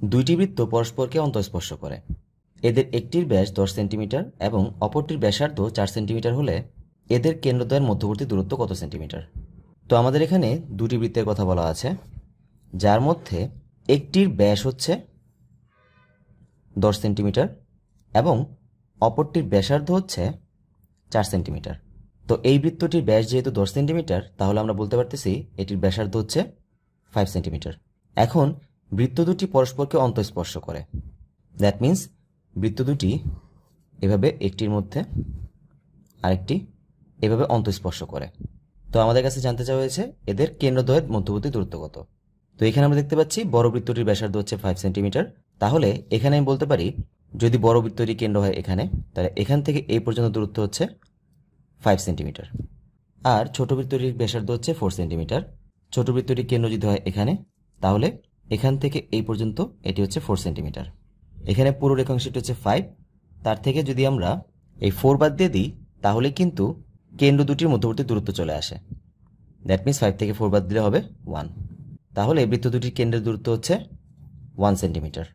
দুইটি বৃত্ত পরস্পরকে অন্তঃস্পর্শ করে। এদের একটির ব্যাস 10 সেন্টিমিটার এবং অপরটির ব্যাসার্ধ 4 সেন্টিমিটার হলে এদের কেন্দ্রদ্বয়ের মধ্যবর্তী দূরত্ব কত সেন্টিমিটার? তো আমাদের এখানে দুটি বৃত্তের কথা বলা আছে, যার মধ্যে একটির ব্যাস হচ্ছে 10 সেন্টিমিটার এবং অপরটির ব্যাসার্ধ হচ্ছে 4 সেন্টিমিটার। তো এই বৃত্তটির ব্যাস যেহেতু 10 সেন্টিমিটার, তাহলে আমরা বলতে পারতেছি এটির ব্যাসার্ধ হচ্ছে 5 সেন্টিমিটার। এখন বৃত্ত দুটি পরস্পরকে অন্তঃস্পর্শ করে। দ্যাট মিন্স বৃত্ত দুটি এভাবে একটির মধ্যে আরেকটি এভাবে অন্তঃস্পর্শ করে। তো আমাদের কাছে জানতে চাওয়া হয়েছে এদের কেন্দ্রদ্বয়ের মধ্যবর্তী দূরত্ব কত। তো এখানে আমরা দেখতে পাচ্ছি বড় বৃত্তটির ব্যাসার্ধ হচ্ছে 5 সেন্টিমিটার। তাহলে এখানে আমি বলতে পারি যদি বড় বৃত্তটি কেন্দ্র হয় এখানে, তাহলে এখান থেকে এই পর্যন্ত দূরত্ব হচ্ছে 5 সেন্টিমিটার। আর ছোট বৃত্তটির ব্যাসার্ধ হচ্ছে 4 সেন্টিমিটার। ছোট বৃত্তটির কেন্দ্র যদি হয় এখানে, তাহলে এখান থেকে এই পর্যন্ত এটি হচ্ছে 4 সেন্টিমিটার। এখানে পুরো রেখাংশটি হচ্ছে 5, তার থেকে যদি আমরা এই 4 বাদ দিয়ে দিই তাহলে কিন্তু কেন্দ্র দুটির মধ্যবর্তী দূরত্ব চলে আসে। দ্যাট মিন্স 5 থেকে 4 বাদ দিলে হবে 1। তাহলে বৃত্ত দুটির কেন্দ্রের দূরত্ব হচ্ছে 1 সেন্টিমিটার।